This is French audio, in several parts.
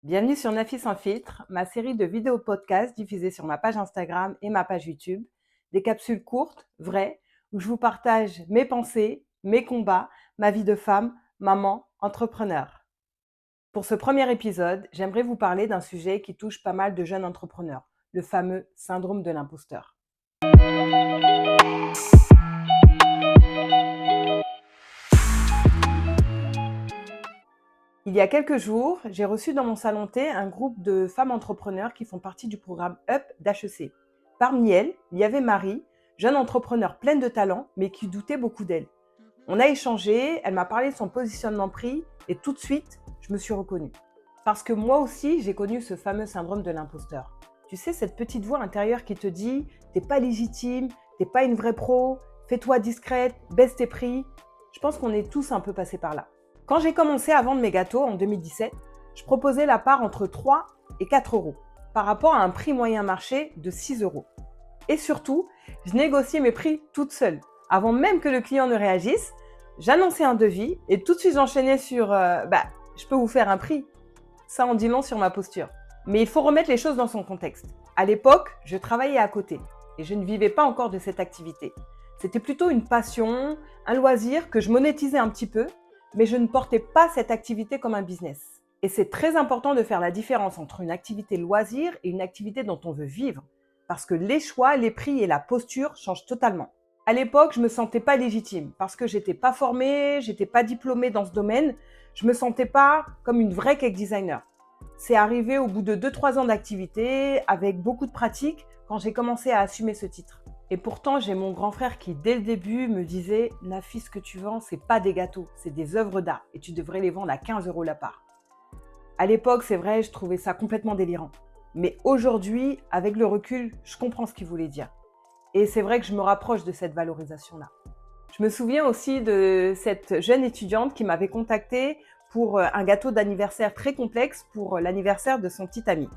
Bienvenue sur Nafis sans filtre, ma série de vidéos podcasts diffusées sur ma page Instagram et ma page YouTube. Des capsules courtes, vraies, où je vous partage mes pensées, mes combats, ma vie de femme, maman, entrepreneur. Pour ce premier épisode, j'aimerais vous parler d'un sujet qui touche pas mal de jeunes entrepreneurs, le fameux syndrome de l'imposteur. Il y a quelques jours, j'ai reçu dans mon salon thé un groupe de femmes entrepreneurs qui font partie du programme UP d'HEC. Parmi elles, il y avait Marie, jeune entrepreneur pleine de talent, mais qui doutait beaucoup d'elle. On a échangé, elle m'a parlé de son positionnement prix et tout de suite, je me suis reconnue. Parce que moi aussi, j'ai connu ce fameux syndrome de l'imposteur. Tu sais, cette petite voix intérieure qui te dit « t'es pas légitime, t'es pas une vraie pro, fais-toi discrète, baisse tes prix ». Je pense qu'on est tous un peu passés par là. Quand j'ai commencé à vendre mes gâteaux en 2017, je proposais la part entre 3 et 4 euros par rapport à un prix moyen marché de 6 euros. Et surtout, je négociais mes prix toute seule. Avant même que le client ne réagisse, j'annonçais un devis et tout de suite j'enchaînais sur je peux vous faire un prix. Ça en dit long sur ma posture. Mais il faut remettre les choses dans son contexte. À l'époque, je travaillais à côté et je ne vivais pas encore de cette activité. C'était plutôt une passion, un loisir que je monétisais un petit peu, mais je ne portais pas cette activité comme un business. Et c'est très important de faire la différence entre une activité loisir et une activité dont on veut vivre, parce que les choix, les prix et la posture changent totalement. À l'époque, je me sentais pas légitime, parce que j'étais pas formée, j'étais pas diplômée dans ce domaine, je me sentais pas comme une vraie cake designer. C'est arrivé au bout de 2-3 ans d'activité, avec beaucoup de pratique, quand j'ai commencé à assumer ce titre. Et pourtant, j'ai mon grand frère qui, dès le début, me disait « Nafis, ce que tu vends, c'est pas des gâteaux, c'est des œuvres d'art et tu devrais les vendre à 15 euros la part. » À l'époque, c'est vrai, je trouvais ça complètement délirant. Mais aujourd'hui, avec le recul, je comprends ce qu'il voulait dire. Et c'est vrai que je me rapproche de cette valorisation-là. Je me souviens aussi de cette jeune étudiante qui m'avait contactée pour un gâteau d'anniversaire très complexe pour l'anniversaire de son petit ami.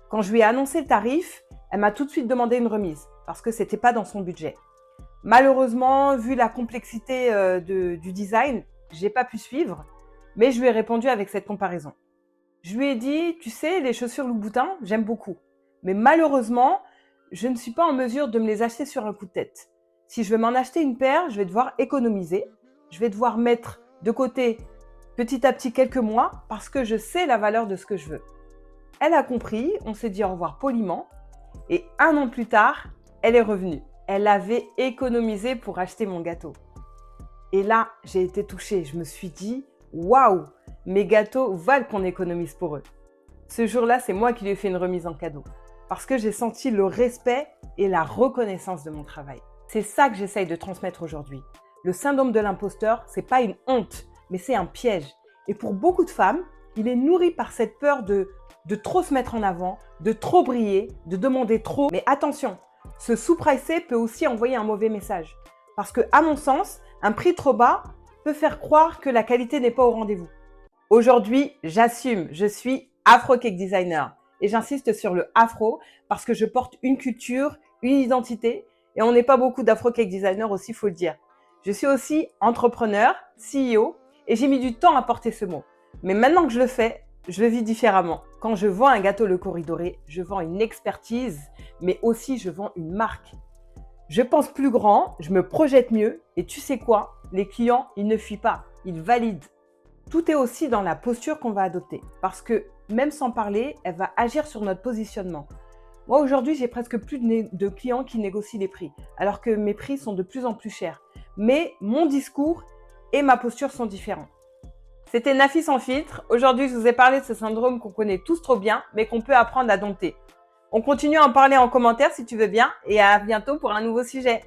Quand je lui ai annoncé le tarif, elle m'a tout de suite demandé une remise parce que c'était pas dans son budget. Malheureusement, vu la complexité du design, j'ai pas pu suivre, mais je lui ai répondu avec cette comparaison. Je lui ai dit, tu sais, les chaussures Louboutin, j'aime beaucoup, mais malheureusement, je ne suis pas en mesure de me les acheter sur un coup de tête. Si je veux m'en acheter une paire, je vais devoir économiser, je vais devoir mettre de côté petit à petit quelques mois parce que je sais la valeur de ce que je veux. Elle a compris, on s'est dit au revoir poliment et 1 an plus tard, elle est revenue. Elle avait économisé pour acheter mon gâteau. Et là, j'ai été touchée. Je me suis dit, waouh, mes gâteaux valent qu'on économise pour eux. Ce jour-là, c'est moi qui lui ai fait une remise en cadeau parce que j'ai senti le respect et la reconnaissance de mon travail. C'est ça que j'essaye de transmettre aujourd'hui. Le syndrome de l'imposteur, c'est pas une honte, mais c'est un piège. Et pour beaucoup de femmes, il est nourri par cette peur de trop se mettre en avant, de trop briller, de demander trop. Mais attention, se sous-pricer peut aussi envoyer un mauvais message. Parce que, à mon sens, un prix trop bas peut faire croire que la qualité n'est pas au rendez-vous. Aujourd'hui, j'assume, je suis Afro Cake Designer. Et j'insiste sur le afro parce que je porte une culture, une identité. Et on n'est pas beaucoup d'Afro Cake Designers aussi, il faut le dire. Je suis aussi entrepreneur, CEO, et j'ai mis du temps à porter ce mot. Mais maintenant que je le fais, je le vis différemment. Quand je vends un gâteau Le Corridoré, je vends une expertise, mais aussi je vends une marque. Je pense plus grand, je me projette mieux, et tu sais quoi? Les clients, ils ne fuient pas, ils valident. Tout est aussi dans la posture qu'on va adopter, parce que même sans parler, elle va agir sur notre positionnement. Moi, aujourd'hui, j'ai presque plus de clients qui négocient les prix, alors que mes prix sont de plus en plus chers. Mais mon discours et ma posture sont différents. C'était Nafis sans filtre. Aujourd'hui, je vous ai parlé de ce syndrome qu'on connaît tous trop bien, mais qu'on peut apprendre à dompter. On continue à en parler en commentaire si tu veux bien, et à bientôt pour un nouveau sujet.